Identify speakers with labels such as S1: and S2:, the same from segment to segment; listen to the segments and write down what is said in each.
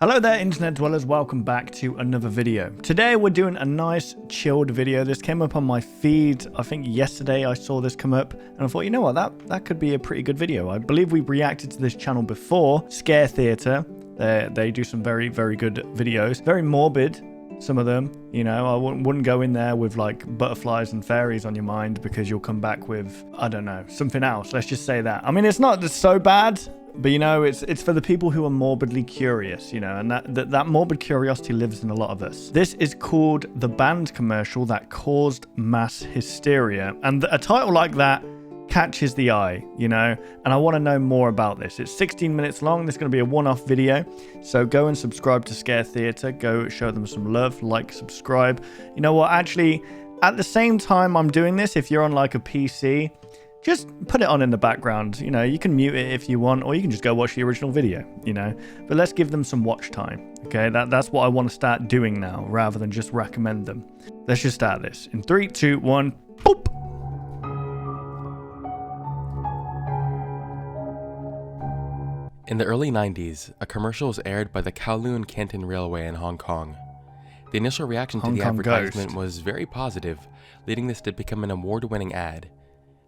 S1: Hello there internet dwellers, welcome back to another video. Today we're doing a nice chilled video. This came up on my feed, I think yesterday I saw this come up and I thought, you know what, that could be a pretty good video. I believe we've reacted to this channel before, Scare Theatre. They do some very, very good videos. Very morbid, some of them, you know. I wouldn't go in there with like butterflies and fairies on your mind because you'll come back with, I don't know, something else. Let's just say that. I mean, it's not so bad. But you know, it's for the people who are morbidly curious, you know, and that morbid curiosity lives in a lot of us. This is called The Band Commercial That Caused Mass Hysteria. And a title like that catches the eye, you know, and I want to know more about this. It's 16 minutes long. This is going to be a one-off video. So go and subscribe to Scare Theatre. Go show them some love, like, subscribe. You know what, actually, at the same time I'm doing this, if you're on like a PC, just put it on in the background. You know, you can mute it if you want, or you can just go watch the original video, you know. But let's give them some watch time, okay? That's what I want to start doing now, rather than just recommend them. Let's just start this. In 3, 2, 1, boop!
S2: In the early 90s, a commercial was aired by the Kowloon Canton Railway in Hong Kong. The initial reaction to the advertisement was very positive, leading this to become an award-winning ad.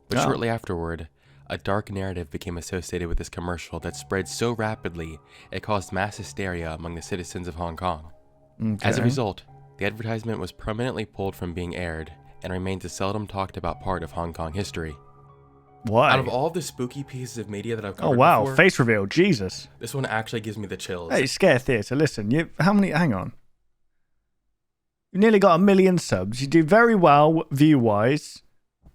S2: But shortly afterward, a dark narrative became associated with this commercial that spread so rapidly it caused mass hysteria among the citizens of Hong Kong. Okay. As a result, the advertisement was permanently pulled from being aired and remains a seldom talked about part of Hong Kong history.
S1: Why?
S2: Out of all the spooky pieces of media that I've covered before,
S1: face reveal, Jesus.
S2: This one actually gives me the chills.
S1: Hey, Scare Theatre, listen, hang on. You nearly got 1 million subs, you do very well view-wise.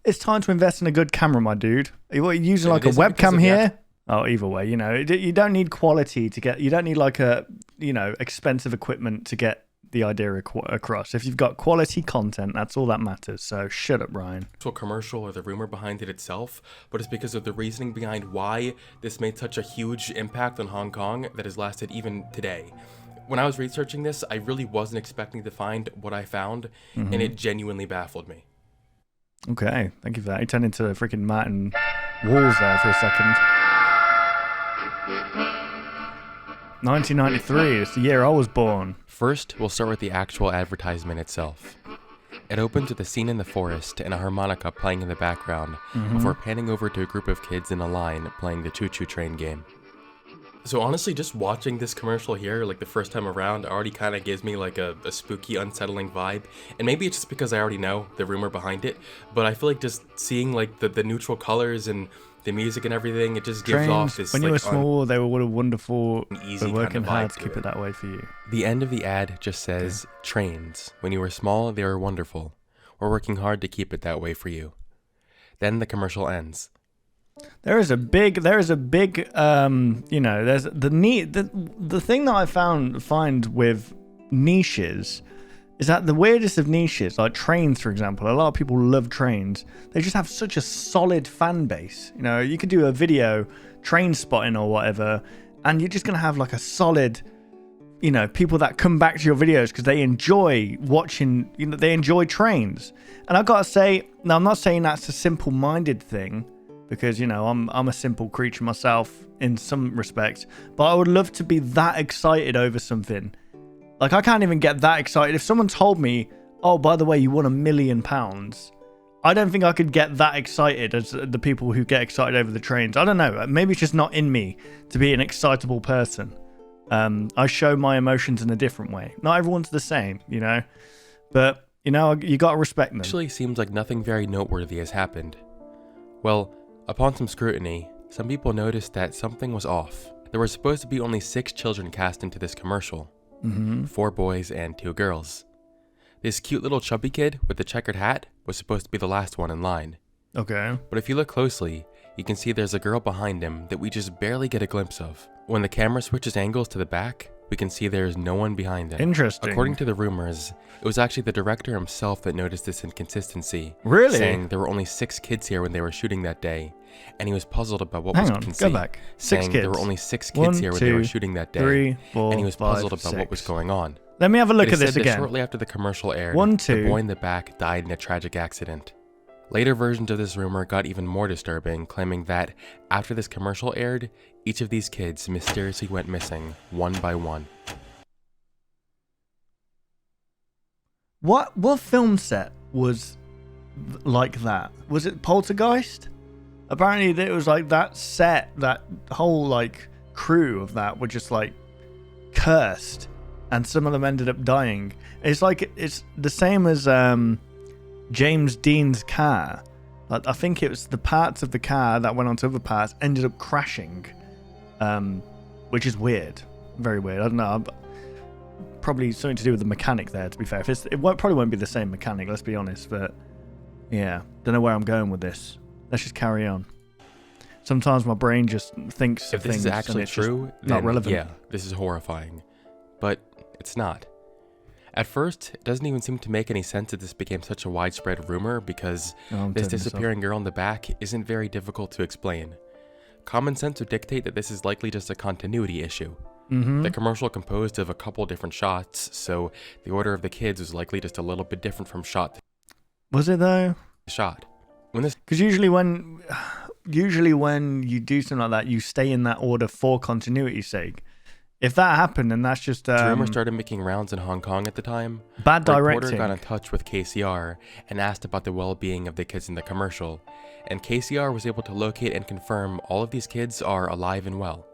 S1: It's time to invest in a good camera, my dude. Are you using like a webcam here? Oh, either way, you know, you don't need quality to get, you don't need like a, you know, expensive equipment to get the idea across. If you've got quality content, that's all that matters. So shut up, Ryan.
S2: Actual commercial or the rumor behind it itself, but it's because of the reasoning behind why this made such a huge impact on Hong Kong that has lasted even today. When I was researching this, I really wasn't expecting to find what I found, and it genuinely baffled me.
S1: Okay, thank you for that. He turned into freaking Martin Walls there for a second. 1993, it's the year I was born.
S2: First, we'll start with the actual advertisement itself. It opens with a scene in the forest and a harmonica playing in the background before panning over to a group of kids in a line playing the choo-choo train game. So honestly, just watching this commercial here, like the first time around, already kind of gives me like a spooky, unsettling vibe. And maybe it's just because I already know the rumor behind it, but I feel like just seeing like the neutral colors and the music and everything, it just gives off this,
S1: when you were small, they were wonderful,
S2: easy
S1: but working
S2: kind of
S1: hard
S2: vibe
S1: to keep it that way for you.
S2: The end of the ad just says, trains. When you were small, they were wonderful. We're working hard to keep it that way for you. Then the commercial ends.
S1: There is a big, you know, there's the thing that I find with niches is that the weirdest of niches, like trains, for example, a lot of people love trains. They just have such a solid fan base. You know, you could do a video, train spotting or whatever, and you're just going to have like a solid, you know, people that come back to your videos because they enjoy watching, you know, they enjoy trains. And I've got to say, now I'm not saying that's a simple-minded thing, because, you know, I'm a simple creature myself in some respects, but I would love to be that excited over something. Like, I can't even get that excited. If someone told me, oh, by the way, you won £1 million, I don't think I could get that excited as the people who get excited over the trains. I don't know. Maybe it's just not in me to be an excitable person. I show my emotions in a different way. Not everyone's the same, you know, but, you know, you got to respect them.
S2: Actually seems like nothing very noteworthy has happened. Well, upon some scrutiny, some people noticed that something was off. There were supposed to be only 6 children cast into this commercial. 4 boys and 2 girls. This cute little chubby kid with the checkered hat was supposed to be the last one in line.
S1: Okay.
S2: But if you look closely, you can see there's a girl behind him that we just barely get a glimpse of. When the camera switches angles to the back, we can see there's no one behind him.
S1: Interesting.
S2: According to the rumors, it was actually the director himself that noticed this inconsistency.
S1: Really?
S2: Saying there were only 6 kids here when they were shooting that day, and he was puzzled about what was conceived.
S1: Go back. 6 kids.
S2: There were only 6 kids here when they were shooting that day,
S1: 3, 4,
S2: and he was puzzled
S1: 5,
S2: about
S1: 6.
S2: what was going on.
S1: Let me have a look at this again.
S2: Shortly after the commercial aired,
S1: 1, 2.
S2: the boy in the back died in a tragic accident. Later versions of this rumor got even more disturbing, claiming that after this commercial aired, each of these kids mysteriously went missing, one by one.
S1: What film set was like that? Was it Poltergeist? Apparently it was like that set, that whole like crew of that were just like cursed, and some of them ended up dying. It's like it's the same as James Dean's car. Like, I think it was the parts of the car that went onto other parts ended up crashing, which is weird, very weird. I don't know. Probably something to do with the mechanic there. To be fair, probably won't be the same mechanic. Let's be honest, but yeah, don't know where I'm going with this. Let's just carry on. Sometimes my brain just thinks
S2: if
S1: of things.
S2: If this is actually true,
S1: not relevant.
S2: Yeah, this is horrifying, but it's not. At first, it doesn't even seem to make any sense that this became such a widespread rumor because this disappearing girl in the back isn't very difficult to explain. Common sense would dictate that this is likely just a continuity issue. The commercial composed of a couple different shots, so the order of the kids was likely just a little bit different from shot to
S1: Was it though?
S2: shot.
S1: Because usually when you do something like that, you stay in that order for continuity's sake. If that happened, then that's just
S2: the rumor started making rounds in Hong Kong at the time.
S1: Bad directing.
S2: A reporter got in touch with KCR and asked about the well-being of the kids in the commercial, and KCR was able to locate and confirm all of these kids are alive and well.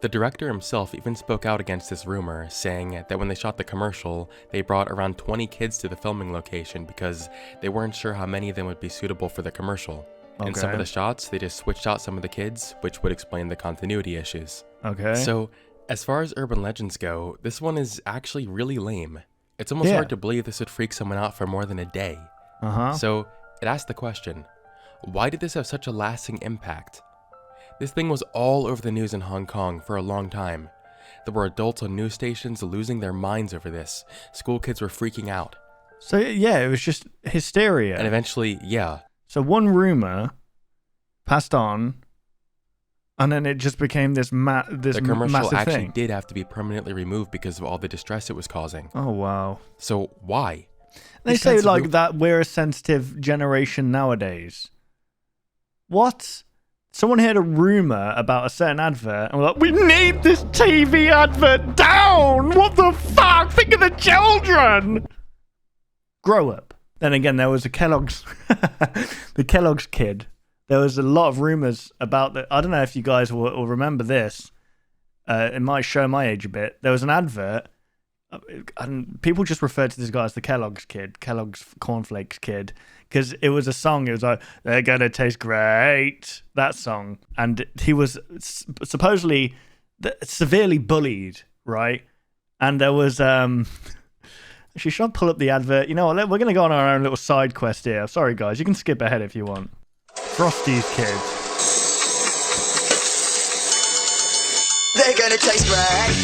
S2: The director himself even spoke out against this rumor, saying that when they shot the commercial, they brought around 20 kids to the filming location because they weren't sure how many of them would be suitable for the commercial. Okay. In some of the shots, they just switched out some of the kids, which would explain the continuity issues.
S1: Okay.
S2: So, as far as urban legends go, this one is actually really lame. It's almost hard to believe this would freak someone out for more than a day. So, it asks the question, why did this have such a lasting impact? This thing was all over the news in Hong Kong for a long time. There were adults on news stations losing their minds over this. School kids were freaking out.
S1: So yeah, it was just hysteria.
S2: And eventually, yeah.
S1: So one rumor passed on, and then it just became this
S2: The commercial actually
S1: thing.
S2: Did have to be permanently removed because of all the distress it was causing.
S1: Oh wow.
S2: So why?
S1: They say like that we're a sensitive generation nowadays. What? Someone heard a rumor about a certain advert and we're like, we need this TV advert down! What the fuck? Think of the children! Grow up. Then again, there was a Kellogg's, the Kellogg's kid. There was a lot of rumors about that. I don't know if you guys will remember this. It might show my age a bit. There was an advert, and people just referred to this guy as the Kellogg's kid, Kellogg's cornflakes kid, because it was a song. It was like, they're gonna taste great, that song. And he was supposedly severely bullied, right? And there was actually, should I pull up the advert? You know what, we're gonna go on our own little side quest here. Sorry guys, you can skip ahead if you want. Frosty's kids.
S3: They're gonna taste great.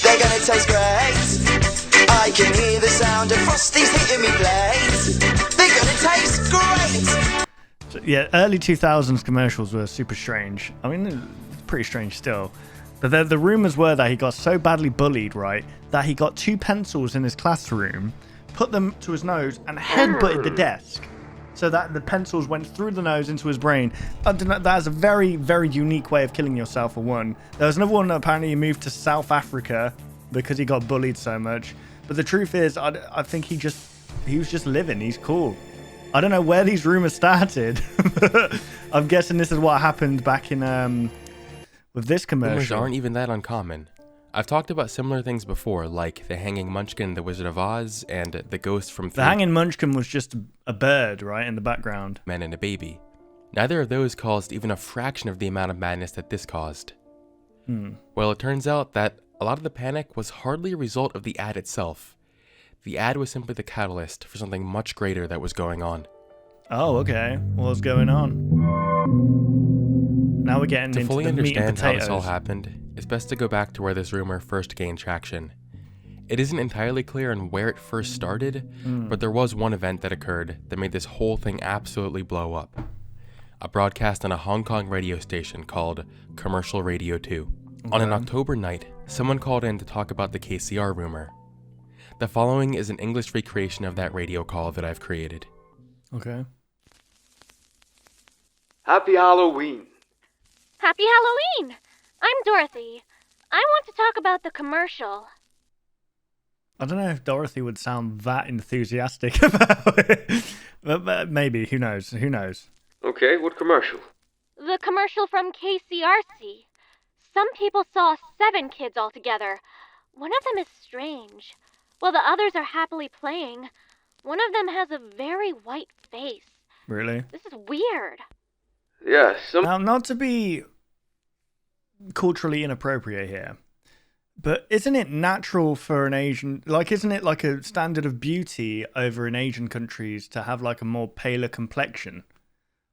S3: They're gonna taste great. I can hear the sound of Frosty's hitting me blades. They're gonna taste great.
S1: So, yeah, early 2000s commercials were super strange. I mean, it's pretty strange still. But the rumors were that he got so badly bullied, right, that he got 2 pencils in his classroom, put them to his nose, and headbutted the desk. So that the pencils went through the nose into his brain. That's a very, very unique way of killing yourself, for one. There was another one that apparently he moved to South Africa because he got bullied so much. But the truth is, I think he was just living. He's cool. I don't know where these rumors started. I'm guessing this is what happened back in with this commercial.
S2: Rumors aren't even that uncommon. I've talked about similar things before, like the Hanging Munchkin in The Wizard of Oz and the ghost from...
S1: The Hanging Munchkin was just a bird, right, in the background.
S2: Man and a Baby. Neither of those caused even a fraction of the amount of madness that this caused. Well, it turns out that a lot of the panic was hardly a result of the ad itself. The ad was simply the catalyst for something much greater that was going on.
S1: Oh, okay. What's going on? Now we're getting into the meat and potatoes. To fully understand how this all
S2: happened, it's best to go back to where this rumor first gained traction. It isn't entirely clear on where it first started, but there was one event that occurred that made this whole thing absolutely blow up. A broadcast on a Hong Kong radio station called Commercial Radio 2. Okay. On an October night, someone called in to talk about the KCR rumor. The following is an English recreation of that radio call that I've created.
S1: Okay.
S4: Happy Halloween.
S5: Happy Halloween! I'm Dorothy. I want to talk about the commercial.
S1: I don't know if Dorothy would sound that enthusiastic about it. But maybe, who knows? Who knows?
S4: Okay, what commercial?
S5: The commercial from KCRC. Some people saw 7 kids altogether. One of them is strange. While the others are happily playing, one of them has a very white face.
S1: Really?
S5: This is weird.
S4: Yeah,
S1: Now, not to be culturally inappropriate here, but isn't it natural for an Asian, like, isn't it like a standard of beauty over in Asian countries to have like a more paler complexion?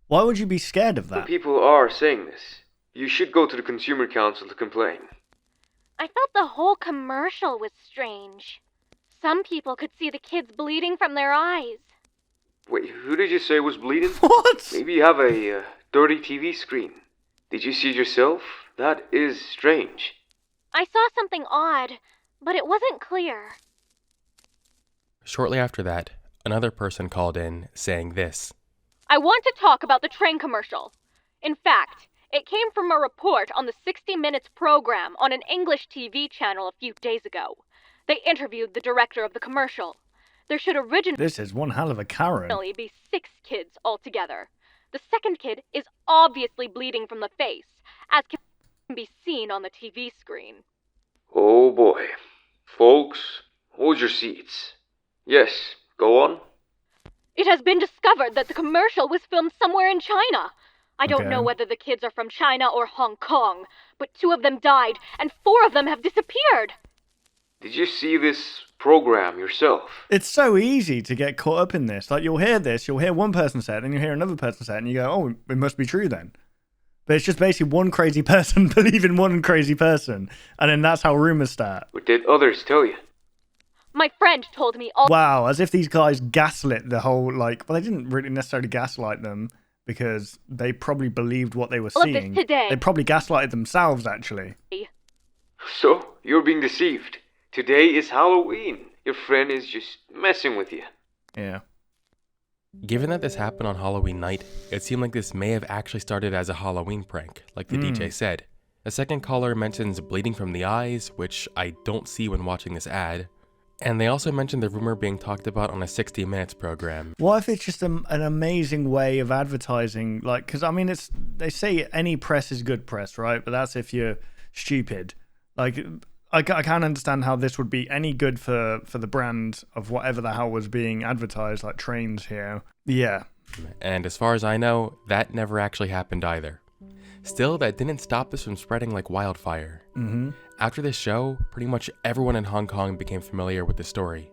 S1: Why would you be scared of that?
S4: People are saying this. You should go to the Consumer Council to complain.
S5: I felt the whole commercial was strange. Some people could see the kids bleeding from their eyes.
S4: Wait, who did you say was bleeding?
S1: What?
S4: Maybe you have a dirty TV screen. Did you see it yourself? That is strange.
S5: I saw something odd, but it wasn't clear.
S2: Shortly after that, another person called in saying this.
S5: I want to talk about the train commercial. In fact, it came from a report on the 60 Minutes program on an English TV channel a few days ago. They interviewed the director of the commercial. There should
S1: This is one hell of a Karen.
S5: be 6 kids altogether. The second kid is obviously bleeding from the face, as can be seen on the TV screen.
S4: Oh boy. Folks, hold your seats. Yes, go on.
S5: It has been discovered that the commercial was filmed somewhere in China. I don't know whether the kids are from China or Hong Kong, but 2 of them died and 4 of them have disappeared.
S4: Did you see this program yourself?
S1: It's so easy to get caught up in this. Like, you'll hear this, you'll hear one person say it, then you'll hear another person say it, and you go, oh, it must be true then. But it's just basically one crazy person believing one crazy person, and then that's how rumors start.
S4: What did others tell you?
S5: My friend told me all.
S1: Wow, as if these guys gaslit the whole, like, well, they didn't really necessarily gaslight them, because they probably believed what they were
S5: All of this
S1: seeing.
S5: today.
S1: They probably gaslighted themselves, actually.
S4: So, you're being deceived. Today is Halloween. Your friend is just messing with you.
S1: Yeah.
S2: Given that this happened on Halloween night, it seemed like this may have actually started as a Halloween prank, like the DJ said. A second caller mentions bleeding from the eyes, which I don't see when watching this ad. And they also mentioned the rumor being talked about on a 60 Minutes program.
S1: What if it's just an amazing way of advertising? Like, because, I mean, they say any press is good press, right? But that's if you're stupid. Like, I can't understand how this would be any good for the brand of whatever the hell was being advertised, like trains here. Yeah.
S2: And as far as I know, that never actually happened either. Still, that didn't stop this from spreading like wildfire. After this show, pretty much everyone in Hong Kong became familiar with the story.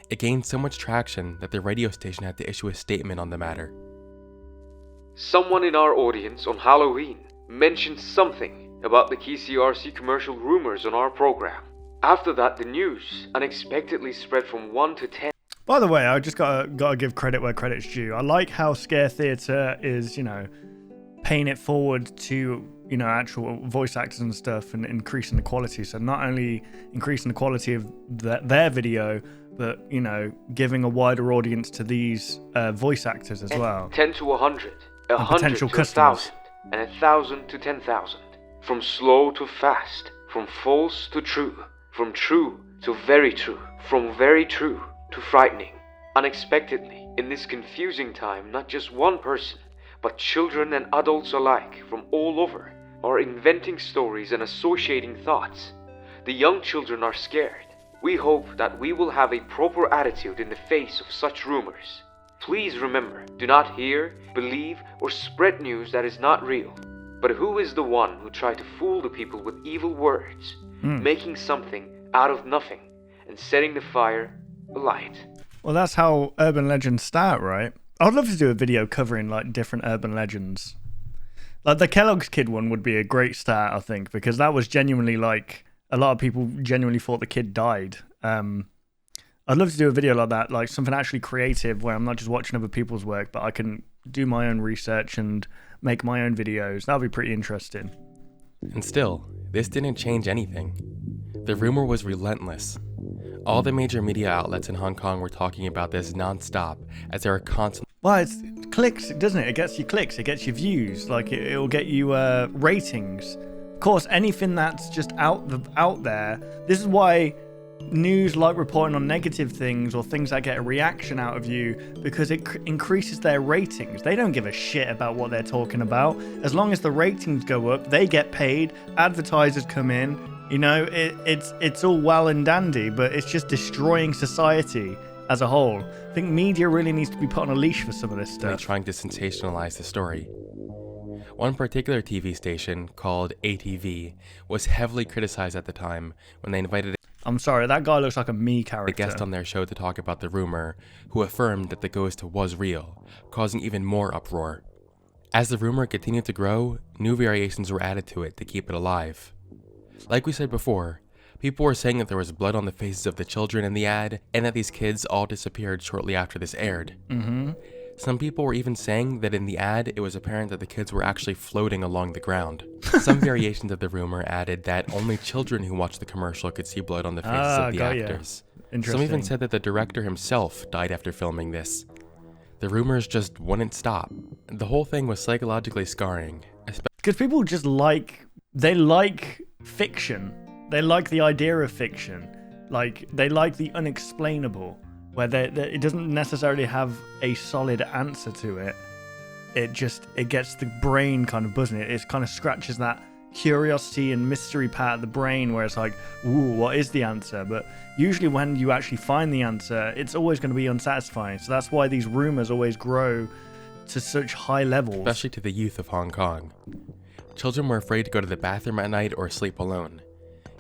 S2: It gained so much traction that the radio station had to issue a statement on the matter.
S4: Someone in our audience on Halloween mentioned something about the KCRC commercial rumors on our program. After that, the news unexpectedly spread from 1 to 10.
S1: By the way, I just gotta give credit where credit's due. I like how Scare Theatre is, paying it forward to, actual voice actors and stuff and increasing the quality. So not only increasing the quality of their video, but, giving a wider audience to these voice actors as well.
S4: 10 to 100, 100
S1: potential
S4: to
S1: customers.
S4: 1,000, and 1,000 to 10,000. From slow to fast, from false to true, from true to very true, from very true to frightening. Unexpectedly, in this confusing time, not just one person, but children and adults alike from all over are inventing stories and associating thoughts. The young children are scared. We hope that we will have a proper attitude in the face of such rumors. Please remember, do not hear, believe, or spread news that is not real. But who is the one who tried to fool the people with evil words, making something out of nothing, and setting the fire alight?
S1: Well, that's how urban legends start, right? I'd love to do a video covering, like, different urban legends. Like, the Kellogg's kid one would be a great start, I think, because that was genuinely, like, a lot of people genuinely thought the kid died. I'd love to do a video like that, like something actually creative where I'm not just watching other people's work, but I can do my own research and make my own videos. That'd be pretty interesting.
S2: And still, this didn't change anything. The rumor was relentless. All the major media outlets in Hong Kong were talking about this non-stop, as there are constant.
S1: Well, it clicks, doesn't it? It gets you clicks, it gets you views, like it'll get you ratings. Of course, anything that's just out there. This is why news like reporting on negative things or things that get a reaction out of you because it increases their ratings. They don't give a shit about what they're talking about. As long as the ratings go up, they get paid, advertisers come in, you know, it's all well and dandy, but it's just destroying society as a whole. I think media really needs to be put on a leash for some of this stuff.
S2: Trying to sensationalize the story. One particular TV station, called ATV, was heavily criticized at the time when they invited
S1: I'm sorry, that guy looks like a me character.
S2: a guest on their show to talk about the rumor, who affirmed that the ghost was real, causing even more uproar. As the rumor continued to grow, new variations were added to it to keep it alive. Like we said before, people were saying that there was blood on the faces of the children in the ad, and that these kids all disappeared shortly after this aired. Some people were even saying that in the ad, it was apparent that the kids were actually floating along the ground. Some variations of the rumor added that only children who watched the commercial could see blood on the faces of the actors. Some even said that the director himself died after filming this. The rumors just wouldn't stop. The whole thing was psychologically scarring.
S1: Because people just they like fiction. They like the idea of fiction. Like, they like the unexplainable, where it doesn't necessarily have a solid answer to it. It gets the brain kind of buzzing. It kind of scratches that curiosity and mystery part of the brain where it's like, ooh, what is the answer? But usually when you actually find the answer, it's always going to be unsatisfying. So that's why these rumors always grow to such high levels.
S2: Especially to the youth of Hong Kong. Children were afraid to go to the bathroom at night or sleep alone.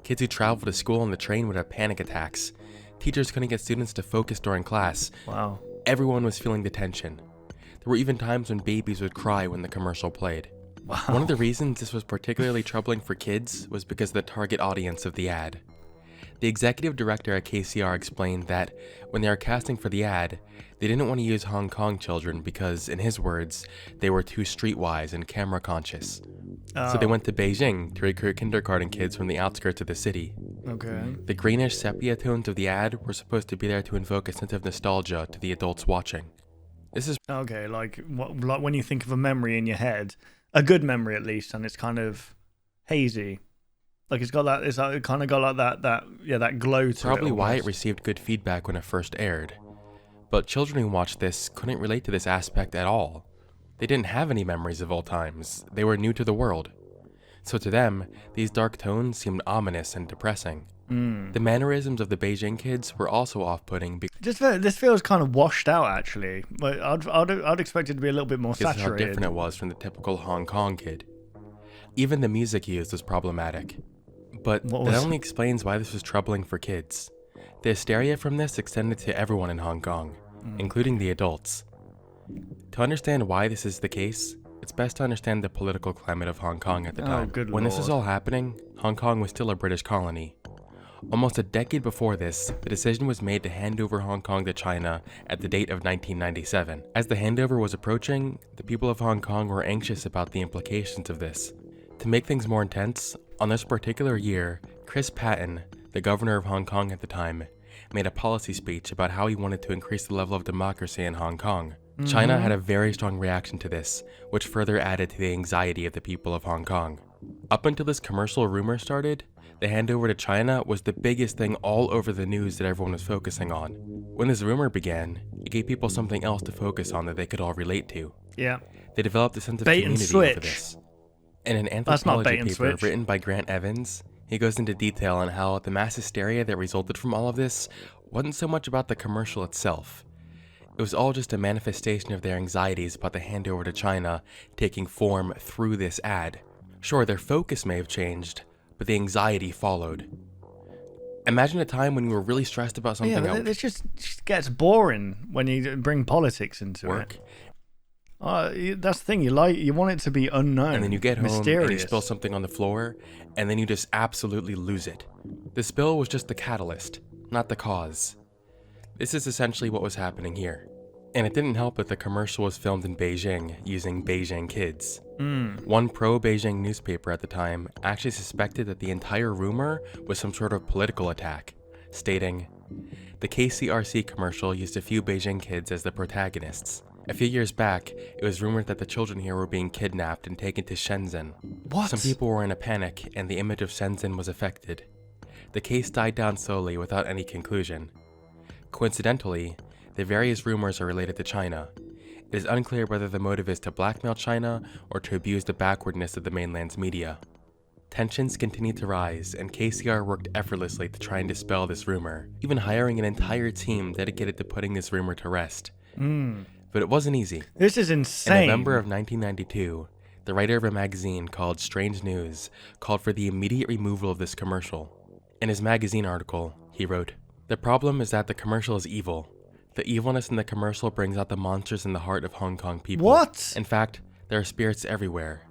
S2: Kids who traveled to school on the train would have panic attacks. Teachers couldn't get students to focus during class.
S1: Wow.
S2: Everyone was feeling the tension. There were even times when babies would cry when the commercial played.
S1: Wow.
S2: One of the reasons this was particularly troubling for kids was because of the target audience of the ad. The executive director at KCR explained that when they were casting for the ad, they didn't want to use Hong Kong children because, in his words, they were too streetwise and camera conscious. So they went to Beijing to recruit kindergarten kids from the outskirts of the city.
S1: Okay.
S2: The greenish sepia tones of the ad were supposed to be there to invoke a sense of nostalgia to the adults watching. This is
S1: okay, like when you think of a memory in your head, a good memory at least, and it's kind of hazy. Like it kind of got like that glow to it.
S2: Probably why it received good feedback when it first aired. But children who watched this couldn't relate to this aspect at all. They didn't have any memories of old times. They were new to the world. So to them, these dark tones seemed ominous and depressing. The mannerisms of the Beijing kids were also off-putting.
S1: This feels kind of washed out, actually. But I'd expect it to be a little bit more saturated.
S2: Because of how different it was from the typical Hong Kong kid. Even the music used was problematic. But that only explains why this was troubling for kids. The hysteria from this extended to everyone in Hong Kong, including the adults. To understand why this is the case, it's best to understand the political climate of Hong Kong at the time. When this was all happening, Hong Kong was still a British colony. Almost a decade before this, the decision was made to hand over Hong Kong to China at the date of 1997. As the handover was approaching, the people of Hong Kong were anxious about the implications of this. To make things more intense, on this particular year, Chris Patten, the governor of Hong Kong at the time, made a policy speech about how he wanted to increase the level of democracy in Hong Kong. China had a very strong reaction to this, which further added to the anxiety of the people of Hong Kong. Up until this commercial rumor started, the handover to China was the biggest thing all over the news that everyone was focusing on. When this rumor began, it gave people something else to focus on that they could all relate to.
S1: Yeah.
S2: They developed a sense of community over this. In an anthropology paper written by Grant Evans, he goes into detail on how the mass hysteria that resulted from all of this wasn't so much about the commercial itself. It was all just a manifestation of their anxieties about the handover to China taking form through this ad. Sure, their focus may have changed, but the anxiety followed. Imagine a time when you were really stressed about something else.
S1: It just gets boring when you bring politics into it. That's the thing, you want it to be unknown,
S2: and then you get home
S1: mysterious.
S2: And you spill something on the floor, and then you just absolutely lose it. The spill was just the catalyst, not the cause. This is essentially what was happening here. And it didn't help that the commercial was filmed in Beijing using Beijing kids. One pro-Beijing newspaper at the time actually suspected that the entire rumor was some sort of political attack, stating, "The KCRC commercial used a few Beijing kids as the protagonists. A few years back, it was rumored that the children here were being kidnapped and taken to Shenzhen.
S1: What?
S2: Some people were in a panic, and the image of Shenzhen was affected. the case died down slowly without any conclusion. Coincidentally, the various rumors are related to China. It is unclear whether the motive is to blackmail China or to abuse the backwardness of the mainland's media. Tensions continued to rise, and KCR worked effortlessly to try and dispel this rumor, even hiring an entire team dedicated to putting this rumor to rest. But it wasn't easy.
S1: This is insane.
S2: In November of 1992, the writer of a magazine called Strange News called for the immediate removal of this commercial. In his magazine article, he wrote, "The problem is that the commercial is evil. The evilness in the commercial brings out the monsters in the heart of Hong Kong people.
S1: What?
S2: In fact, there are spirits everywhere.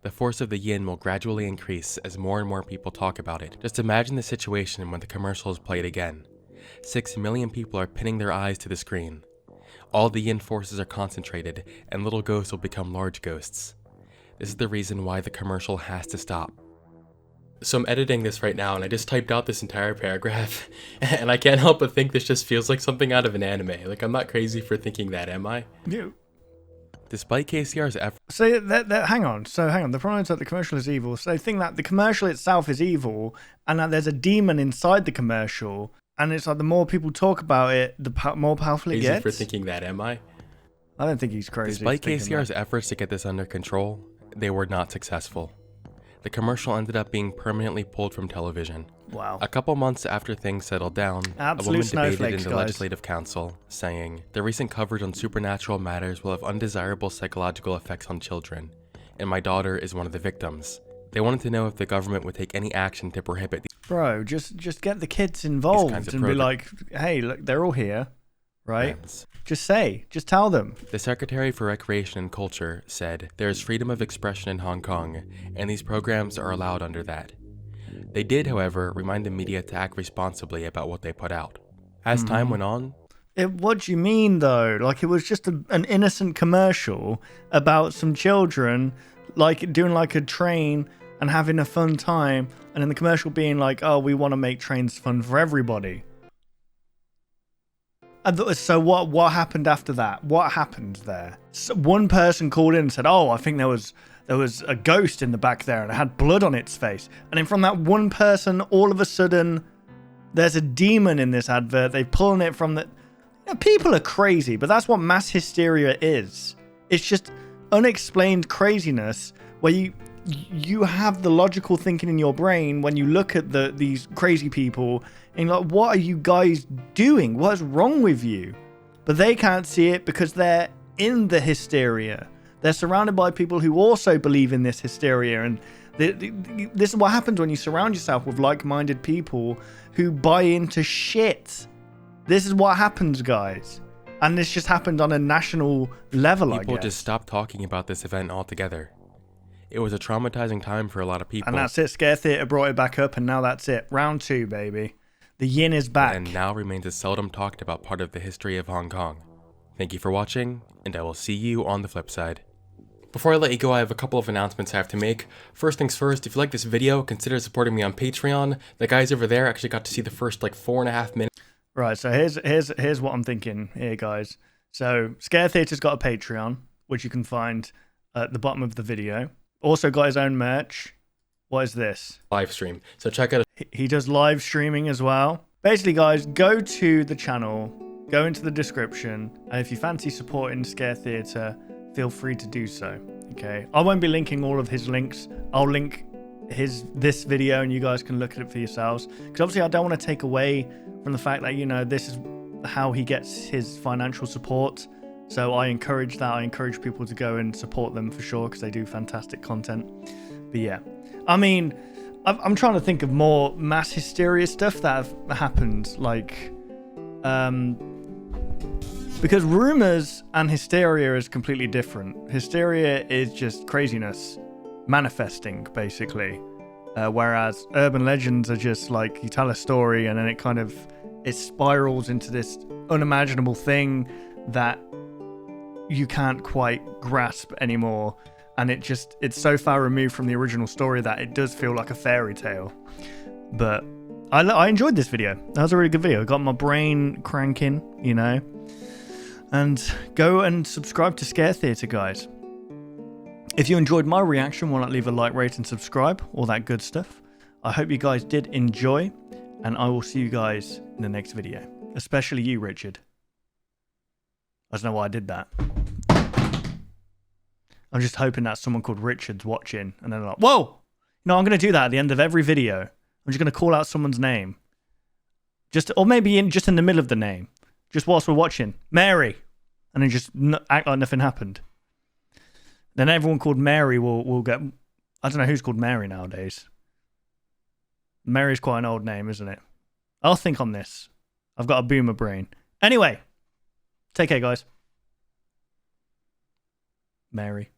S2: The force of the yin will gradually increase as more and more people talk about it. Just imagine the situation when the commercial is played again. 6 million people are pinning their eyes to the screen. All the yin forces are concentrated, and little ghosts will become large ghosts. This is the reason why the commercial has to stop." So I'm editing this right now, and I just typed out this entire paragraph, and I can't help but think this just feels like something out of an anime. Like, I'm not crazy for thinking that, am I?
S1: Yeah.
S2: Despite KCR's efforts...
S1: So, hang on. The problem is that the commercial is evil. So they think that the commercial itself is evil, and that there's a demon inside the commercial, and it's like the more people talk about it, the more powerful it gets.
S2: Crazy for thinking that, am I?
S1: I don't think he's crazy.
S2: Despite KCR's efforts to get this under control, they were not successful. The commercial ended up being permanently pulled from television.
S1: Wow.
S2: A couple months after things settled down,
S1: Absolute
S2: a woman debated in
S1: snowflakes,
S2: the
S1: guys.
S2: Legislative Council, saying, "The recent coverage on supernatural matters will have undesirable psychological effects on children, and my daughter is one of the victims." They wanted to know if the government would take any action to prohibit
S1: Bro, just get the kids involved and be like, hey, look, they're all here, right?
S2: programs.
S1: Just tell them.
S2: The Secretary for Recreation and Culture said, "There is freedom of expression in Hong Kong, and these programs are allowed under that." They did, however, remind the media to act responsibly about what they put out. As time went on...
S1: What do you mean, though? Like, it was just an innocent commercial about some children, like, doing, like, a train and having a fun time, and then the commercial being like, oh, we want to make trains fun for everybody. And so what happened after that? What happened there? So one person called in and said, oh, I think there was a ghost in the back there and it had blood on its face. And then from that one person, all of a sudden, there's a demon in this advert. They're pulling it from the... You know, people are crazy, but that's what mass hysteria is. It's just unexplained craziness where you have the logical thinking in your brain when you look at these crazy people and you're like, what are you guys doing? What's wrong with you? But they can't see it because they're in the hysteria. They're surrounded by people who also believe in this hysteria. And this is what happens when you surround yourself with like-minded people who buy into shit. This is what happens, guys. And this just happened on a national level, I guess.
S2: People just stopped talking about this event altogether. It was a traumatizing time for a lot of people.
S1: And that's it. Scare Theatre brought it back up, and now that's it. Round 2, baby. The yin is back.
S2: And now remains a seldom talked about part of the history of Hong Kong. Thank you for watching, and I will see you on the flip side. Before I let you go, I have a couple of announcements I have to make. First things first, if you like this video, consider supporting me on Patreon. The guys over there actually got to see the first 4.5 minutes.
S1: Right, so here's what I'm thinking here, guys. So Scare Theatre's got a Patreon, which you can find at the bottom of the video. Also got his own merch. What is this?
S2: Live stream. So check out.
S1: He does live streaming as well. Basically, guys, go to the channel, go into the description, and if you fancy supporting Scare Theatre, feel free to do so. Okay, I won't be linking all of his links. I'll link this video, and you guys can look at it for yourselves. Because obviously, I don't want to take away from the fact that, you know, this is how he gets his financial support. So I encourage that. I encourage people to go and support them for sure, because they do fantastic content. But yeah, I mean, I'm trying to think of more mass hysteria stuff that have happened, like, because rumors and hysteria is completely different. Hysteria is just craziness manifesting, basically, whereas urban legends are just like you tell a story and then it spirals into this unimaginable thing that you can't quite grasp anymore, and it's so far removed from the original story that it does feel like a fairy tale. But I enjoyed this video. That was a really good video. Got my brain cranking, you know. And go and subscribe to Scare Theatre, guys. If you enjoyed my reaction, why not leave a like, rate, and subscribe? All that good stuff. I hope you guys did enjoy. And I will see you guys in the next video. Especially you, Richard. I don't know why I did that. I'm just hoping that someone called Richard's watching. And they're like, whoa! No, I'm going to do that at the end of every video. I'm just going to call out someone's name. Or maybe just in the middle of the name. Just whilst we're watching. Mary. And then just act like nothing happened. Then everyone called Mary will get... I don't know who's called Mary nowadays. Mary's quite an old name, isn't it? I'll think on this. I've got a boomer brain. Anyway. Take care, guys. Mary.